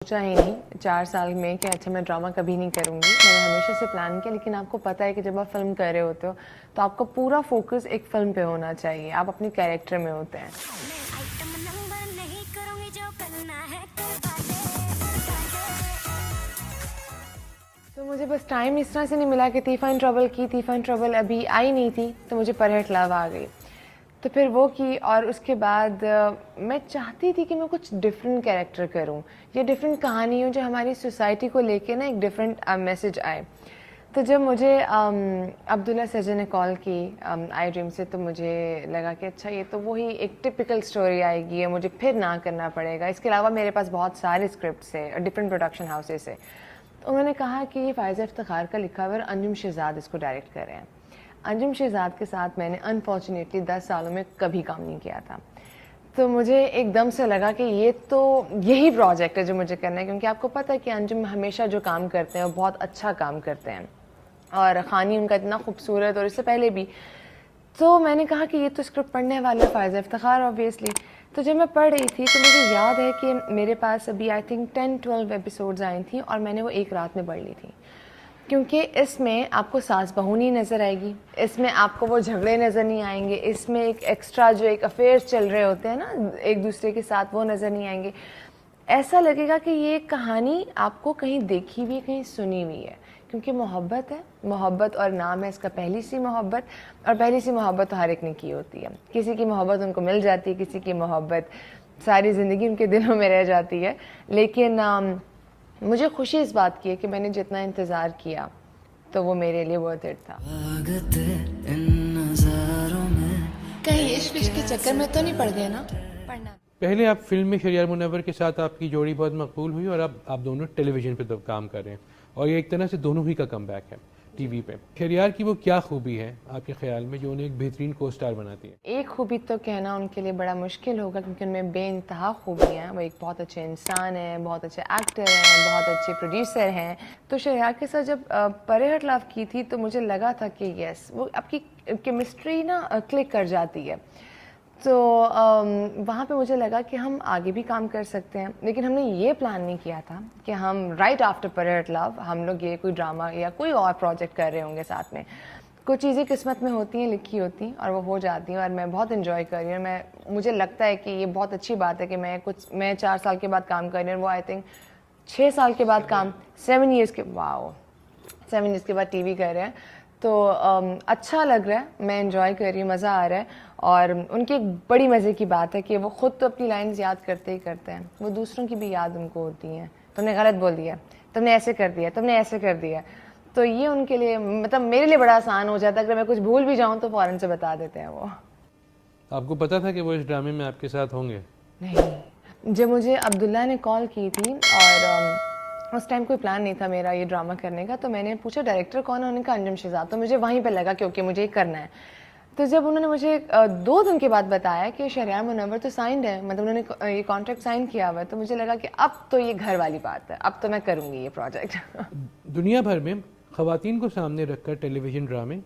सोचा ही नहीं 4 साल में कि अच्छा मैं ड्रामा कभी नहीं करूँगी। मैंने हमेशा से प्लान किया, लेकिन आपको पता है कि जब आप फ़िल्म कर रहे होते हो तो आपका पूरा फोकस एक फ़िल्म पे होना चाहिए, आप अपने कैरेक्टर में होते हैं। तो मुझे बस टाइम इस तरह से नहीं मिला कि तीफ़ा इन ट्रबल की, तीफ़ा इन ट्रबल अभी आई नहीं थी तो मुझे परहट लव आ गई, तो फिर वो की। और उसके बाद मैं चाहती थी कि मैं कुछ डिफरेंट कैरेक्टर करूं या डिफरेंट कहानी हो जो हमारी सोसाइटी को लेके ना एक डिफरेंट मैसेज आए। तो जब मुझे अब्दुल्ला सज्जन ने कॉल की आई ड्रीम से, तो मुझे लगा कि अच्छा ये तो वही एक टिपिकल स्टोरी आएगी, मुझे फिर ना करना पड़ेगा। इसके अलावा मेरे पास बहुत सारे स्क्रिप्ट्स है डिफरेंट प्रोडक्शन हाउसेस से। तो उन्होंने कहा कि ये फ़ायज़ा इफ्तिखार का लिखा हुआ है, अंजुम शहजाद इसको डायरेक्ट कर रहे हैं। अंजुम शहजाद के साथ मैंने अनफॉर्चुनेटली 10 सालों में कभी काम नहीं किया था, तो मुझे एकदम से लगा कि ये तो यही प्रोजेक्ट है जो मुझे करना है, क्योंकि आपको पता है कि अंजुम हमेशा जो काम करते हैं वो बहुत अच्छा काम करते हैं और ख़ानी उनका इतना खूबसूरत, और इससे पहले भी। तो मैंने कहा कि ये तो स्क्रिप्ट पढ़ने वाला है फ़ायज़ा इफ्तिखार ऑब्वियसली। तो जब मैं पढ़ रही थी तो मुझे याद है कि मेरे पास अभी आई थिंक 10-12 एपिसोड्स आई थी और मैंने वो एक रात में पढ़ ली थी, क्योंकि इसमें आपको सास बहू नहीं नज़र आएगी, इसमें आपको वो झगड़े नज़र नहीं आएंगे, इसमें एक एक्स्ट्रा जो एक अफेयर्स चल रहे होते हैं ना एक दूसरे के साथ, वो नज़र नहीं आएंगे। ऐसा लगेगा कि ये कहानी आपको कहीं देखी हुई, कहीं सुनी हुई है, क्योंकि मोहब्बत है, मोहब्बत और नाम है इसका पहली सी मोहब्बत। और पहली सी मोहब्बत तो हर एक ने की होती है, किसी की मोहब्बत उनको मिल जाती है, किसी की मोहब्बत सारी ज़िंदगी उनके दिलों में रह जाती है। लेकिन मुझे खुशी इस बात की है कि मैंने जितना इंतज़ार किया तो वो मेरे लिए वर्थ इट था। कहीं इश्क के चक्कर में तो नहीं पड़ गए ना? पढ़ना पहले आप फिल्म में शहरयार मुनव्वर के साथ आपकी जोड़ी बहुत मकबूल हुई और अब आप दोनों टेलीविज़न पे तो काम कर रहे हैं और ये एक तरह से दोनों ही का कमबैक है टीवी पे। शहरयार की वो क्या खूबी है आपके ख्याल में जो उन्हें एक बेहतरीन को स्टार बनाती है? एक खूबी तो कहना उनके लिए बड़ा मुश्किल होगा, क्योंकि उनमें बेइंतहा खूबियाँ हैं। वो एक बहुत अच्छे इंसान हैं, बहुत अच्छे एक्टर हैं, बहुत अच्छे प्रोड्यूसर हैं। तो शहरयार के साथ जब परहट लव की थी तो मुझे लगा था कि यस, वो आपकी केमिस्ट्री ना क्लिक कर जाती है। तो वहाँ पे मुझे लगा कि हम आगे भी काम कर सकते हैं, लेकिन हमने ये प्लान नहीं किया था कि हम राइट आफ्टर परहट लव हम लोग ये कोई ड्रामा या कोई और प्रोजेक्ट कर रहे होंगे साथ में। कुछ चीज़ें किस्मत में होती हैं, लिखी होती हैं और वो हो जाती हैं, और मैं बहुत इन्जॉय कर रही हूँ। मुझे लगता है कि ये बहुत अच्छी बात है कि मैं 4 साल के बाद काम कर रही हूँ, वो आई थिंक 6 साल के बाद काम 7 ईयर्स के 7 ईयर्स के बाद टीवी कर रहे हैं। तो अच्छा लग रहा है, मैं इन्जॉय कर रही हूँ, मज़ा आ रहा है। और उनकी एक बड़ी मज़े की बात है कि वो ख़ुद तो अपनी लाइन्स याद करते ही करते हैं, वो दूसरों की भी याद उनको होती हैं। तुमने गलत बोल दिया, तुमने ऐसे कर दिया, तुमने ऐसे कर दिया। तो ये उनके लिए, मतलब मेरे लिए बड़ा आसान हो जाता है। अगर मैं कुछ भूल भी जाऊँ तो फ़ौरन से बता देते हैं वो। आपको पता था कि वो इस ड्रामे में आपके साथ होंगे? नहीं, जब मुझे अब्दुल्ला ने कॉल की थी और उस टाइम कोई प्लान नहीं था मेरा ये ड्रामा करने का, तो मैंने पूछा डायरेक्टर कौन है, उनका अंजुम शहजाद। तो मुझे वहीं पे लगा कि ओके मुझे ये करना है। तो जब उन्होंने मुझे 2 दिन के बाद बताया कि शहरयार मुनव्वर तो साइंड है, मतलब उन्होंने ये कॉन्ट्रैक्ट साइन किया हुआ है, तो मुझे लगा कि अब तो ये घर वाली बात है, अब तो मैं करूँगी ये प्रोजेक्ट। दुनिया भर में ख़वातीन को सामने रखकर टेलीविज़न ड्रामे,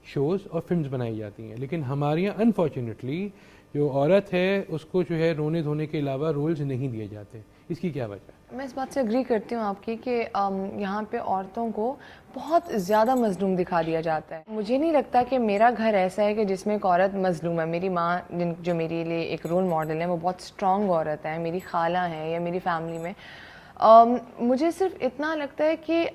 शोज़ और फिल्म्स बनाई जाती हैं, लेकिन हमारे यहाँ अनफॉर्चुनेटली जो औरत है उसको जो है रोने धोने के अलावा रोल्स नहीं दिए जाते। इसकी क्या वजह है? मैं इस बात से एग्री करती हूँ आपकी कि यहाँ पे औरतों को बहुत ज़्यादा मजलूम दिखा दिया जाता है। मुझे नहीं लगता कि मेरा घर ऐसा है कि जिसमें एक औरत मजलूम है। मेरी माँ जो मेरे लिए एक रोल मॉडल है, वो बहुत स्ट्रॉन्ग औरत है, मेरी खाला है या मेरी फैमिली में। मुझे सिर्फ इतना लगता है कि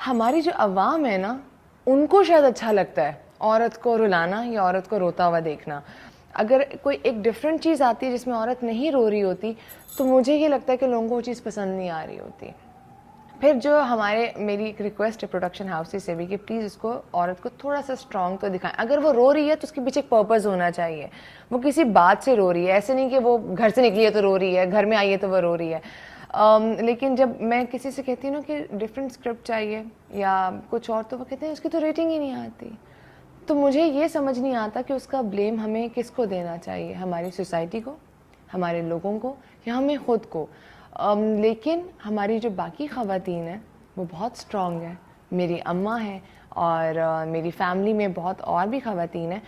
हमारी जो अवाम है ना, उनको शायद अच्छा लगता है औरत को रुलाना या औरत को रोता हुआ देखना। अगर कोई एक डिफरेंट चीज़ आती है जिसमें औरत नहीं रो रही होती, तो मुझे ये लगता है कि लोगों को वो चीज़ पसंद नहीं आ रही होती। फिर जो मेरी एक रिक्वेस्ट है प्रोडक्शन हाउसेस से भी कि प्लीज़ इसको, औरत को थोड़ा सा स्ट्रॉन्ग तो दिखाएं। अगर वो रो रही है तो उसके पीछे एक पर्पस होना चाहिए, वो किसी बात से रो रही है, ऐसे नहीं कि वो घर से निकली है तो रो रही है, घर में आई है तो वो रो रही है। लेकिन जब मैं किसी से कहती हूँ ना कि डिफरेंट स्क्रिप्ट चाहिए या कुछ और, तो वो कहते हैं उसकी तो रेटिंग ही नहीं आती। तो मुझे ये समझ नहीं आता कि उसका ब्लेम हमें किसको देना चाहिए, हमारी सोसाइटी को, हमारे लोगों को, या हमें ख़ुद को। लेकिन हमारी जो बाकी ख़वातीन हैं वो बहुत स्ट्रॉन्ग है। मेरी अम्मा है और मेरी फैमिली में बहुत और भी ख़वातीन हैं।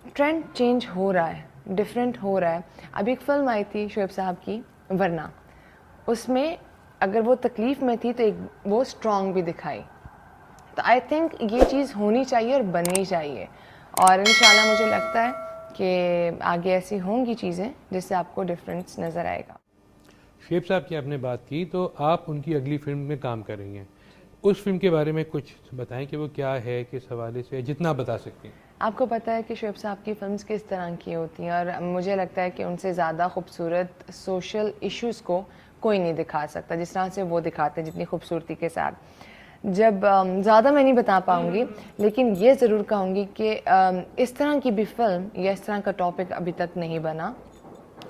ट्रेंड चेंज हो रहा है, डिफरेंट हो रहा है। अभी एक फ़िल्म आई थी शोएब साहब की, वरना, उसमें अगर वो तकलीफ़ में थी तो एक वो स्ट्रॉन्ग भी दिखाई। तो आई थिंक ये चीज़ होनी चाहिए और बननी चाहिए, और इंशाल्लाह मुझे लगता है कि आगे ऐसी होंगी चीज़ें जिससे आपको डिफरेंस नज़र आएगा। शुएब साहब की आपने बात की, तो आप उनकी अगली फिल्म में काम कर रही हैं। उस फिल्म के बारे में कुछ बताएं कि वो क्या है, किस हवाले से, जितना बता सकती हैं। आपको पता है कि शुएब साहब की फ़िल्म्स किस तरह की होती हैं, और मुझे लगता है कि उनसे ज़्यादा खूबसूरत सोशल इश्यूज़ को कोई नहीं दिखा सकता जिस तरह से वो दिखाते हैं, जितनी खूबसूरती के साथ। जब ज़्यादा मैं नहीं बता पाऊँगी, लेकिन ये ज़रूर कहूँगी कि इस तरह की भी फ़िल्म या इस तरह का टॉपिक अभी तक नहीं बना,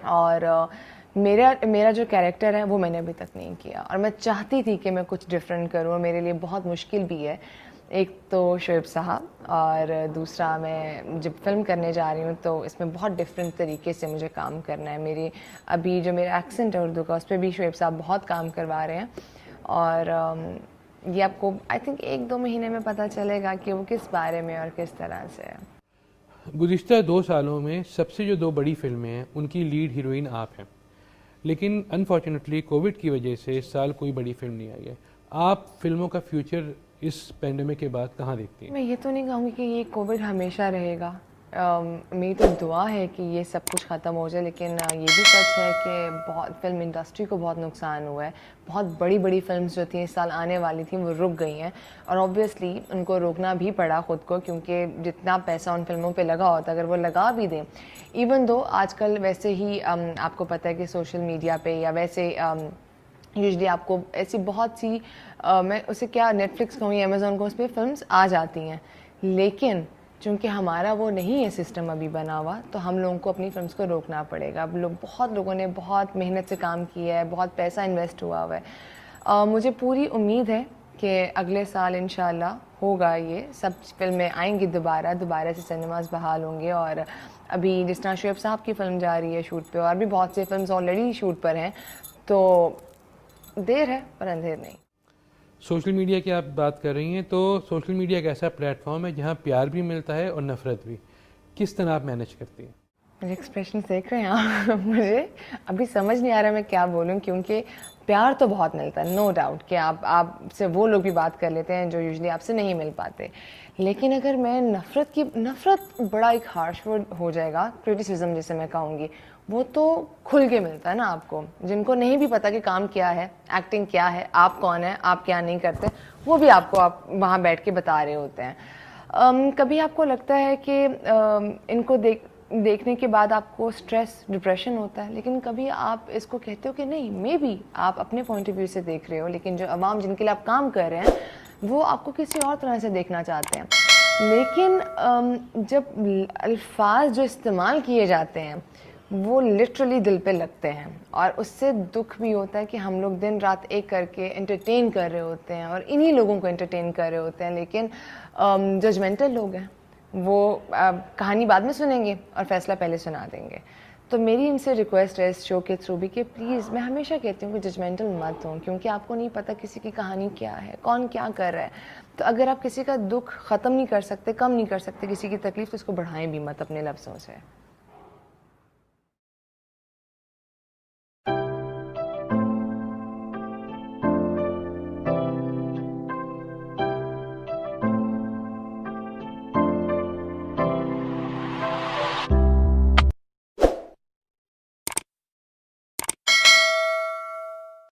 और मेरा जो कैरेक्टर है वो मैंने अभी तक नहीं किया, और मैं चाहती थी कि मैं कुछ डिफरेंट करूँ, और मेरे लिए बहुत मुश्किल भी है। एक तो शुएब साहब, और दूसरा मैं जब फिल्म करने जा रही हूँ तो इसमें बहुत डिफरेंट तरीके से मुझे काम करना है। मेरी अभी जो मेरा एक्सेंट है उर्दू का, उस पर भी शुएब साहब बहुत काम करवा रहे हैं, और ये आपको आई थिंक 1-2 महीने में पता चलेगा कि वो किस बारे में और किस तरह से है। गुज़िश्ता 2 सालों में सबसे जो 2 बड़ी फिल्में हैं उनकी लीड हीरोइन आप हैं, लेकिन अनफॉर्चुनेटली कोविड की वजह से इस साल कोई बड़ी फिल्म नहीं आई है। आप फिल्मों का फ्यूचर इस पेंडेमिक के बाद कहाँ देखती हैं? मैं ये तो नहीं कहूँगी कि ये कोविड हमेशा रहेगा। मेरी तो दुआ है कि ये सब कुछ ख़त्म हो जाए, लेकिन ये भी सच है कि बहुत फिल्म इंडस्ट्री को बहुत नुकसान हुआ है। बहुत बड़ी बड़ी फिल्म्स जो थी इस साल आने वाली थी वो रुक गई हैं, और ऑब्वियसली उनको रोकना भी पड़ा ख़ुद को, क्योंकि जितना पैसा उन फिल्मों पे लगा होता, अगर वो लगा भी दें, इवन दो आजकल वैसे ही आपको पता है कि सोशल मीडिया पे या वैसे यूजली आपको ऐसी बहुत सी मैं उसे क्या नेटफ्लिक्स कहूँ या अमेज़ॉन को, उस पर फिल्म्स आ जाती हैं, लेकिन चूँकि हमारा वो नहीं है सिस्टम अभी बना हुआ, तो हम लोगों को अपनी फिल्म्स को रोकना पड़ेगा। अब बहुत लोगों ने बहुत मेहनत से काम किया है, बहुत पैसा इन्वेस्ट हुआ हुआ है। मुझे पूरी उम्मीद है कि अगले साल इंशाल्लाह होगा, ये सब फिल्में आएंगी दोबारा से सिनेमास बहाल होंगे, और अभी जिस तरह शुएब साहब की फ़िल्म जा रही है शूट पे, और भी बहुत सी फिल्म्स ऑलरेडी शूट पर हैं, तो देर है पर अंधेर नहीं। सोशल मीडिया की आप बात कर रही हैं, तो सोशल मीडिया एक ऐसा प्लेटफॉर्म है जहाँ प्यार भी मिलता है और नफ़रत भी। किस तरह आप मैनेज करती हैं? मेरे एक्सप्रेशन देख रहे हैं आप? मुझे अभी समझ नहीं आ रहा मैं क्या बोलूं, क्योंकि प्यार तो बहुत मिलता है, नो डाउट कि आपसे वो लोग भी बात कर लेते हैं जो यूजुअली आपसे नहीं मिल पाते, लेकिन अगर मैं नफ़रत बड़ा एक हार्श वर्ड हो जाएगा, क्रिटिसिज्म जिसे मैं कहूँगी, वो तो खुल के मिलता है ना आपको। जिनको नहीं भी पता कि काम क्या है, एक्टिंग क्या है, आप कौन है, आप क्या नहीं करते, वो भी आप वहाँ बैठ के बता रहे होते हैं। कभी आपको लगता है कि इनको देखने के बाद आपको स्ट्रेस डिप्रेशन होता है, लेकिन कभी आप इसको कहते हो कि नहीं, मे बी आप अपने पॉइंट ऑफ व्यू से देख रहे हो, लेकिन जो अवाम जिनके लिए आप काम कर रहे हैं वो आपको किसी और तरह से देखना चाहते हैं। लेकिन जब अल्फाज जो इस्तेमाल किए जाते हैं वो लिटरली दिल पे लगते हैं, और उससे दुख भी होता है कि हम लोग दिन रात एक करके एंटरटेन कर रहे होते हैं, और इन्हीं लोगों को एंटरटेन कर रहे होते हैं, लेकिन जजमेंटल लोग हैं, वो कहानी बाद में सुनेंगे और फैसला पहले सुना देंगे। तो मेरी इनसे रिक्वेस्ट है इस शो के थ्रू भी कि प्लीज़, मैं हमेशा कहती हूँ कि जजमेंटल मत हो, क्योंकि आपको नहीं पता किसी की कहानी क्या है, कौन क्या कर रहा है। तो अगर आप किसी का दुख ख़त्म नहीं कर सकते, कम नहीं कर सकते किसी की तकलीफ़, तो उसको बढ़ाएं भी मत अपने लफ्ज़ों से।